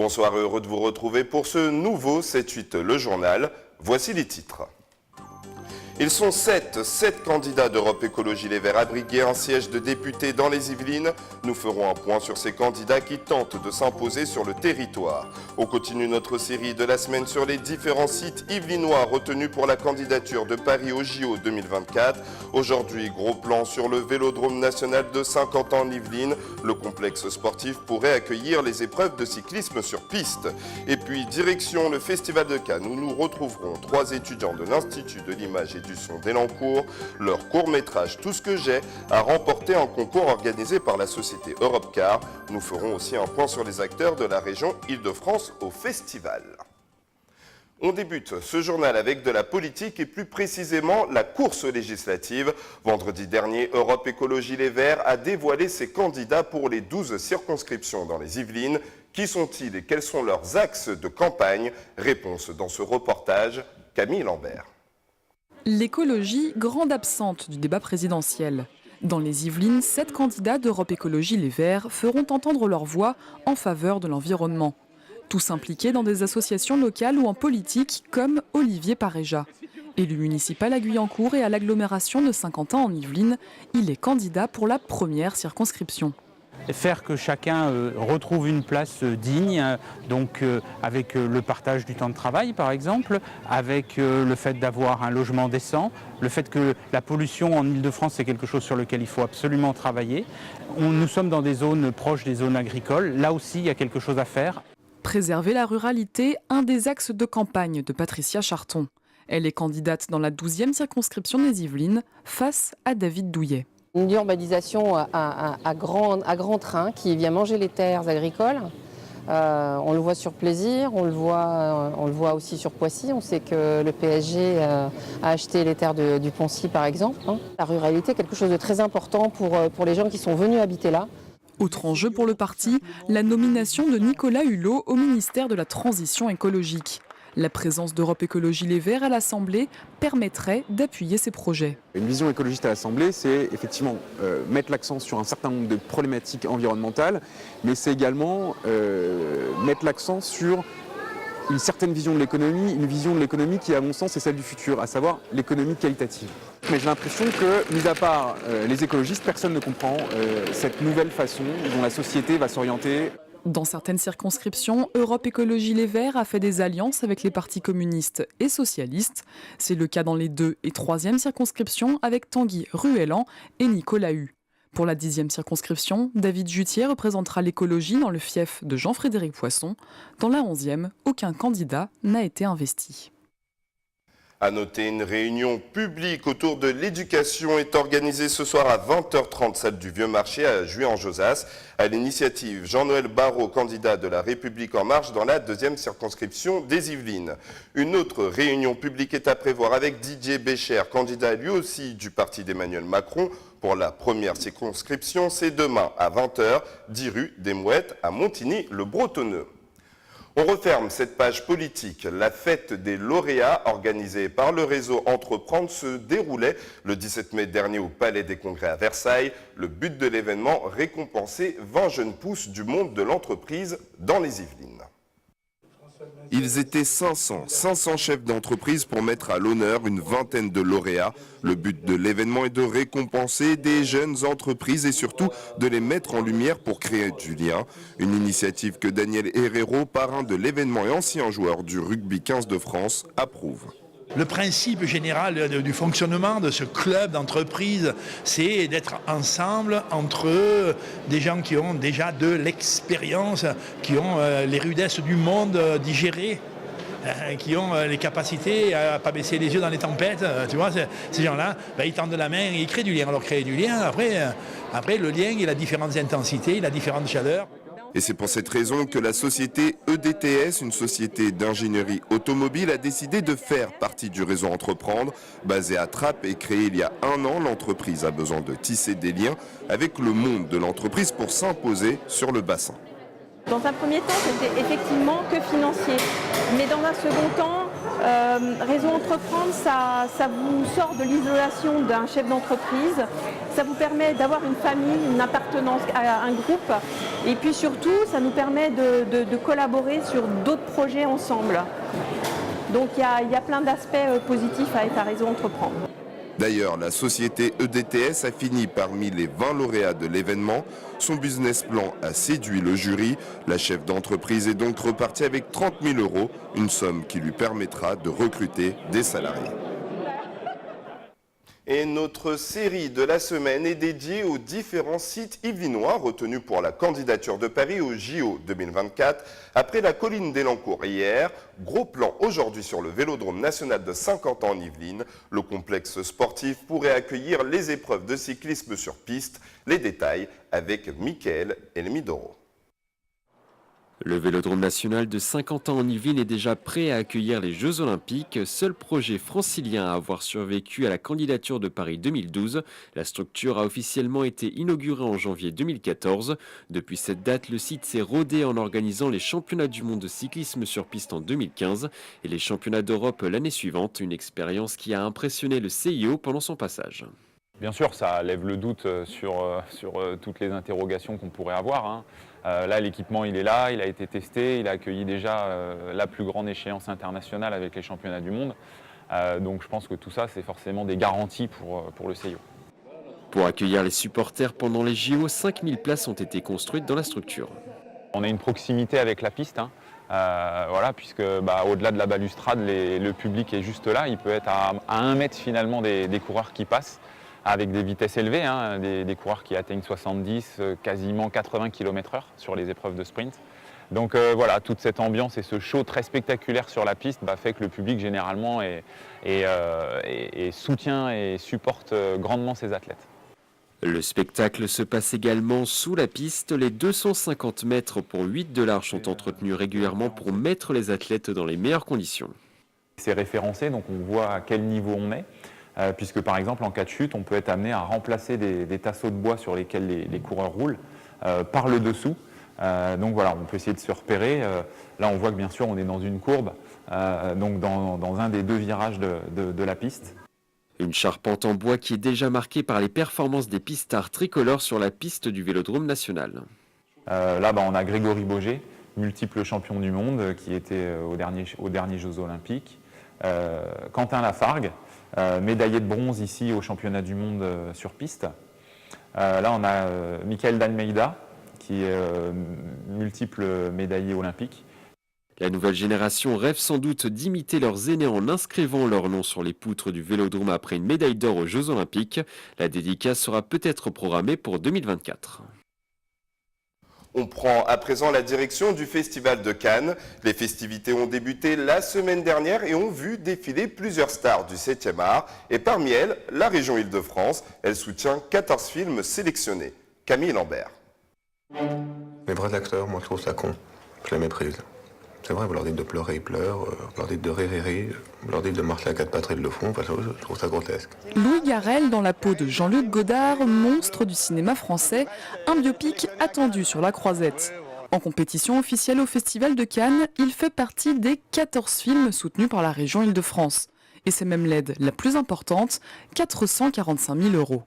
Bonsoir et heureux de vous retrouver pour ce nouveau 7-8 le journal. Voici les titres. Ils sont 7 candidats d'Europe Écologie Les Verts à briguer un siège de député dans les Yvelines. Nous ferons un point sur ces candidats qui tentent de s'imposer sur le territoire. On continue notre série de la semaine sur les différents sites yvelinois retenus pour la candidature de Paris au JO 2024. Aujourd'hui, gros plan sur le Vélodrome national de Saint-Quentin en Yvelines. Le complexe sportif pourrait accueillir les épreuves de cyclisme sur piste. Et puis, direction le Festival de Cannes où nous retrouverons 3 étudiants de l'Institut de l'image et du son d'Elancourt. Leur court-métrage Tout ce que j'ai a remporté un concours organisé par la société Europcar. Nous ferons aussi un point sur les acteurs de la région Île-de-France au festival. On débute ce journal avec de la politique et plus précisément la course législative. Vendredi dernier, Europe Écologie Les Verts a dévoilé ses candidats pour les 12 circonscriptions dans les Yvelines. Qui sont-ils et quels sont leurs axes de campagne? Réponse dans ce reportage, Camille Lambert. L'écologie, grande absente du débat présidentiel. Dans les Yvelines, 7 candidats d'Europe Écologie Les Verts feront entendre leur voix en faveur de l'environnement. Tous impliqués dans des associations locales ou en politique, comme Olivier Paréja. Élu municipal à Guyancourt et à l'agglomération de Saint-Quentin en Yvelines, il est candidat pour la première circonscription. Faire que chacun retrouve une place digne, donc avec le partage du temps de travail par exemple, avec le fait d'avoir un logement décent, le fait que la pollution en Île-de-France c'est quelque chose sur lequel il faut absolument travailler. Nous sommes dans des zones proches des zones agricoles, là aussi il y a quelque chose à faire. Préserver la ruralité, un des axes de campagne de Patricia Charton. Elle est candidate dans la 12e circonscription des Yvelines face à David Douillet. Une urbanisation à grand train qui vient manger les terres agricoles. On le voit sur Plaisir, on le voit aussi sur Poissy. On sait que le PSG a acheté les terres du Poncy par exemple. La ruralité est quelque chose de très important pour les gens qui sont venus habiter là. Autre enjeu pour le parti, la nomination de Nicolas Hulot au ministère de la Transition écologique. La présence d'Europe Écologie Les Verts à l'Assemblée permettrait d'appuyer ces projets. Une vision écologiste à l'Assemblée, c'est effectivement mettre l'accent sur un certain nombre de problématiques environnementales, mais c'est également mettre l'accent sur une certaine vision de l'économie, une vision de l'économie qui, à mon sens, est celle du futur, à savoir l'économie qualitative. Mais j'ai l'impression que, mis à part les écologistes, personne ne comprend cette nouvelle façon dont la société va s'orienter. Dans certaines circonscriptions, Europe Écologie Les Verts a fait des alliances avec les partis communistes et socialistes. C'est le cas dans les 2 et 3e circonscriptions avec Tanguy Ruellan et Nicolas Hu. Pour la 10e circonscription, David Jutier représentera l'écologie dans le fief de Jean-Frédéric Poisson. Dans la 11e, aucun candidat n'a été investi. À noter, une réunion publique autour de l'éducation est organisée ce soir à 20h30, salle du Vieux Marché à Juan-Josas, à l'initiative Jean-Noël Barrot, candidat de la République En Marche dans la 2e circonscription des Yvelines. Une autre réunion publique est à prévoir avec Didier Bécher, candidat lui aussi du parti d'Emmanuel Macron pour la première circonscription. C'est demain à 20h, 10 rue des Mouettes à Montigny-le-Bretonneux. On referme cette page politique. La fête des lauréats organisée par le réseau Entreprendre se déroulait le 17 mai dernier au Palais des Congrès à Versailles. Le but de l'événement, récompenser 20 jeunes pousses du monde de l'entreprise dans les Yvelines. Ils étaient 500 chefs d'entreprise pour mettre à l'honneur une vingtaine de lauréats. Le but de l'événement est de récompenser des jeunes entreprises et surtout de les mettre en lumière pour créer du lien. Une initiative que Daniel Herrero, parrain de l'événement et ancien joueur du rugby 15 de France, approuve. Le principe général du fonctionnement de ce club d'entreprise, c'est d'être ensemble entre des gens qui ont déjà de l'expérience, qui ont les rudesses du monde digérées, qui ont les capacités à ne pas baisser les yeux dans les tempêtes. Tu vois, ces gens-là, ils tendent la main et ils créent du lien. Alors créer du lien, après le lien, il a différentes intensités, il a différentes chaleurs. Et c'est pour cette raison que la société EDTS, une société d'ingénierie automobile, a décidé de faire partie du réseau Entreprendre. Basée à Trappes et créée il y a 1 an, l'entreprise a besoin de tisser des liens avec le monde de l'entreprise pour s'imposer sur le bassin. Dans un premier temps, c'était effectivement que financier. Mais dans un second temps, Réseau Entreprendre, ça vous sort de l'isolation d'un chef d'entreprise, ça vous permet d'avoir une famille, une appartenance à un groupe, et puis surtout, ça nous permet de collaborer sur d'autres projets ensemble. Donc il y a plein d'aspects positifs à être à Réseau Entreprendre. D'ailleurs, la société EDTS a fini parmi les 20 lauréats de l'événement. Son business plan a séduit le jury. La chef d'entreprise est donc repartie avec 30 000 €, une somme qui lui permettra de recruter des salariés. Et notre série de la semaine est dédiée aux différents sites yvelinois retenus pour la candidature de Paris au JO 2024. Après la colline d'Elancourt hier, gros plan aujourd'hui sur le Vélodrome national de Saint-Quentin en Yvelines. Le complexe sportif pourrait accueillir les épreuves de cyclisme sur piste. Les détails avec Mickaël Elmidoro. Le Vélodrome national de Saint-Quentin en Yvelines est déjà prêt à accueillir les Jeux Olympiques, seul projet francilien à avoir survécu à la candidature de Paris 2012. La structure a officiellement été inaugurée en janvier 2014. Depuis cette date, le site s'est rodé en organisant les championnats du monde de cyclisme sur piste en 2015 et les championnats d'Europe l'année suivante, une expérience qui a impressionné le CIO pendant son passage. Bien sûr, ça lève le doute sur toutes les interrogations qu'on pourrait avoir. Là, l'équipement, il est là, il a été testé, il a accueilli déjà la plus grande échéance internationale avec les championnats du monde. Donc je pense que tout ça, c'est forcément des garanties pour le CIO. Pour accueillir les supporters pendant les JO, 5000 places ont été construites dans la structure. On a une proximité avec la piste, voilà, puisque au-delà de la balustrade, le public est juste là. Il peut être à 1 mètre finalement des coureurs qui passent, avec des vitesses élevées, des coureurs qui atteignent 70, quasiment 80 km/h sur les épreuves de sprint. Donc voilà, toute cette ambiance et ce show très spectaculaire sur la piste fait que le public généralement soutient et supporte grandement ses athlètes. Le spectacle se passe également sous la piste. Les 250 mètres pour 8 de large sont entretenus régulièrement pour mettre les athlètes dans les meilleures conditions. C'est référencé, donc on voit à quel niveau on est. Puisque par exemple en cas de chute, on peut être amené à remplacer des tasseaux de bois sur lesquels les coureurs roulent par le dessous. Donc voilà, on peut essayer de se repérer. Là on voit que bien sûr on est dans une courbe, donc dans un des 2 virages de la piste. Une charpente en bois qui est déjà marquée par les performances des pistards tricolores sur la piste du Vélodrome national. Là on a Grégory Boger, multiple champion du monde qui était aux derniers Jeux Olympiques. Quentin Lafargue, médaillé de bronze ici au championnat du monde sur piste. Là, on a Michael d'Almeida, qui est multiple médaillé olympique. La nouvelle génération rêve sans doute d'imiter leurs aînés en inscrivant leur nom sur les poutres du Vélodrome après une médaille d'or aux Jeux Olympiques. La dédicace sera peut-être programmée pour 2024. On prend à présent la direction du Festival de Cannes. Les festivités ont débuté la semaine dernière et ont vu défiler plusieurs stars du 7e art. Et parmi elles, la région Île-de-France. Elle soutient 14 films sélectionnés. Camille Lambert. Les vrais acteurs, moi je trouve ça con. Je les méprise. C'est vrai, vous leur dites de pleurer, ils pleurent. Vous leur dites de rire, ils rient. Vous leur dites de marcher à 4 pattes, ils le font. Enfin, je trouve ça grotesque. Louis Garrel dans la peau de Jean-Luc Godard, monstre du cinéma français, un biopic attendu sur la Croisette. En compétition officielle au Festival de Cannes, il fait partie des 14 films soutenus par la région Île-de-France. Et c'est même l'aide la plus importante, 445 000 €.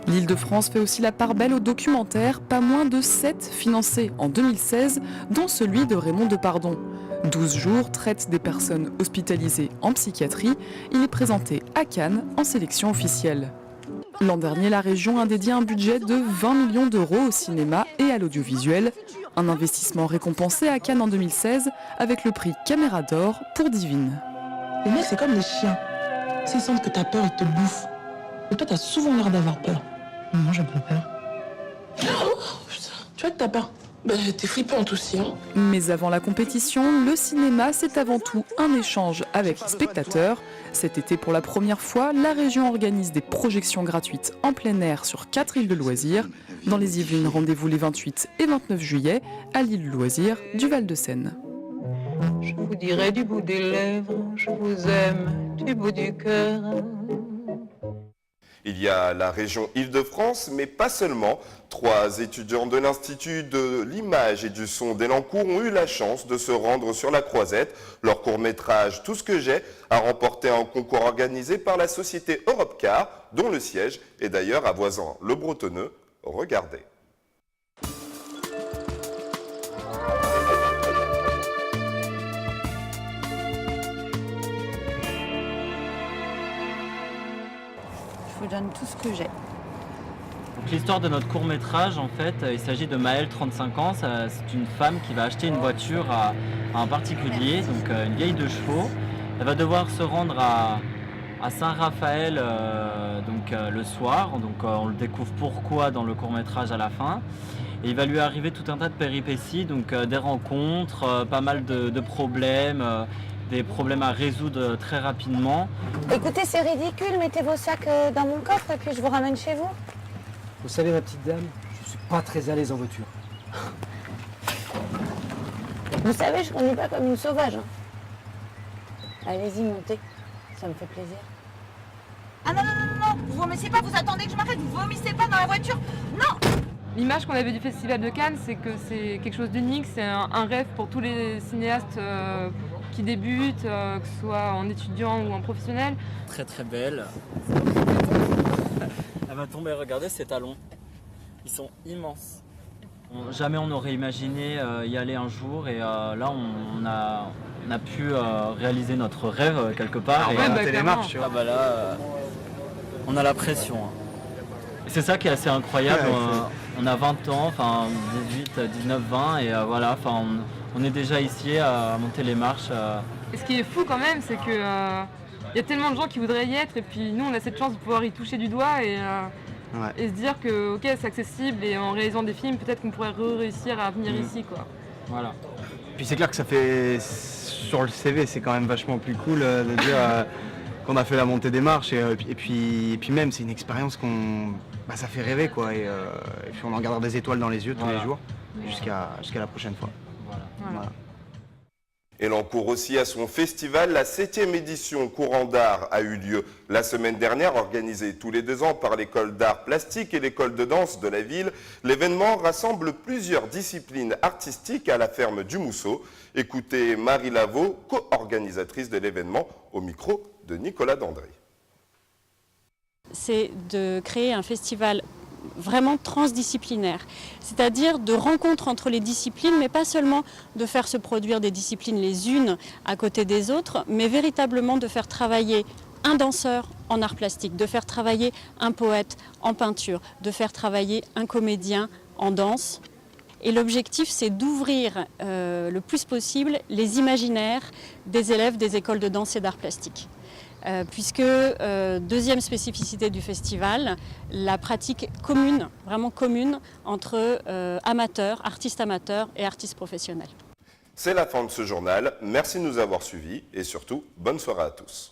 L'Île-de-France fait aussi la part belle aux documentaires, pas moins de 7 financés en 2016, dont celui de Raymond Depardon. 12 jours traite des personnes hospitalisées en psychiatrie. Il est présenté à Cannes en sélection officielle. L'an dernier, la région a dédié un budget de 20 millions d'euros au cinéma et à l'audiovisuel. Un investissement récompensé à Cannes en 2016 avec le prix Caméra d'Or pour Divine. Les mecs, c'est comme les chiens. S'ils sentent que t'as peur, ils te bouffent. Et toi, t'as souvent l'air d'avoir peur. Non, j'ai pas peur. Oh, putain. Tu vois que t'as peur. T'es flippante aussi, hein. Mais avant la compétition, le cinéma, c'est avant tout un échange avec les spectateurs. Cet été, pour la première fois, la région organise des projections gratuites en plein air sur 4 îles de loisirs. Dans les Yvelines, rendez-vous les 28 et 29 juillet à l'île loisirs du Val-de-Seine. Je vous dirai du bout des lèvres, je vous aime du bout du cœur. Il y a la région Île-de-France, mais pas seulement. 3 étudiants de l'Institut de l'image et du son d'Elancourt ont eu la chance de se rendre sur la Croisette. Leur court-métrage « Tout ce que j'ai » a remporté un concours organisé par la société Europcar, dont le siège est d'ailleurs à Voisins-le-Bretonneux. Regardez. Je vous donne tout ce que j'ai. L'histoire de notre court-métrage, en fait, il s'agit de Maëlle, 35 ans. C'est une femme qui va acheter une voiture à un particulier, donc une vieille de chevaux. Elle va devoir se rendre à Saint-Raphaël le soir. Donc on le découvre pourquoi dans le court-métrage à la fin. Et il va lui arriver tout un tas de péripéties, donc des rencontres, pas mal de problèmes, des problèmes à résoudre très rapidement. Écoutez, c'est ridicule, mettez vos sacs dans mon coffre et puis je vous ramène chez vous. Vous savez, ma petite dame, je suis pas très à l'aise en voiture. Vous savez, je conduis pas comme une sauvage. Allez-y, montez, ça me fait plaisir. Ah non, non, non, non, vous vomissez pas, vous attendez que je m'arrête, vous vomissez pas dans la voiture, non! L'image qu'on avait du Festival de Cannes, c'est que c'est quelque chose d'unique, c'est un rêve pour tous les cinéastes qui débutent, que ce soit en étudiant ou en professionnel. Très très belle. Elle va tomber, regardez ses talons. Ils sont immenses. Jamais on n'aurait imaginé y aller un jour et là on a pu réaliser notre rêve quelque part. Et monter les marches, tu vois. Ah bah là, on a la pression. C'est ça qui est assez incroyable. On a 20 ans, enfin 18, 19, 20 et voilà, enfin on est déjà ici à monter les marches. Et ce qui est fou quand même, c'est que y a tellement de gens qui voudraient y être et puis nous on a cette chance de pouvoir y toucher du doigt et se dire que ok, c'est accessible et en réalisant des films peut-être qu'on pourrait réussir à venir ici quoi. Voilà. Puis c'est clair que ça fait, sur le CV, c'est quand même vachement plus cool de dire qu'on a fait la montée des marches et puis même c'est une expérience ça fait rêver quoi et puis on en gardera des étoiles dans les yeux tous les jours jusqu'à la prochaine fois. Voilà. Elancourt aussi à son festival. La 7e édition Courant d'art a eu lieu la semaine dernière, organisée tous les 2 ans par l'école d'art plastique et l'école de danse de la ville. L'événement rassemble plusieurs disciplines artistiques à la ferme du Mousseau. Écoutez Marie Lavaux, co-organisatrice de l'événement, au micro de Nicolas Dandré. C'est de créer un festival vraiment transdisciplinaire, c'est-à-dire de rencontres entre les disciplines, mais pas seulement de faire se produire des disciplines les unes à côté des autres, mais véritablement de faire travailler un danseur en art plastique, de faire travailler un poète en peinture, de faire travailler un comédien en danse. Et l'objectif, c'est d'ouvrir le plus possible les imaginaires des élèves des écoles de danse et d'art plastique. Puisque, deuxième spécificité du festival, la pratique commune, vraiment commune, entre artistes amateurs et artistes professionnels. C'est la fin de ce journal. Merci de nous avoir suivis et surtout, bonne soirée à tous.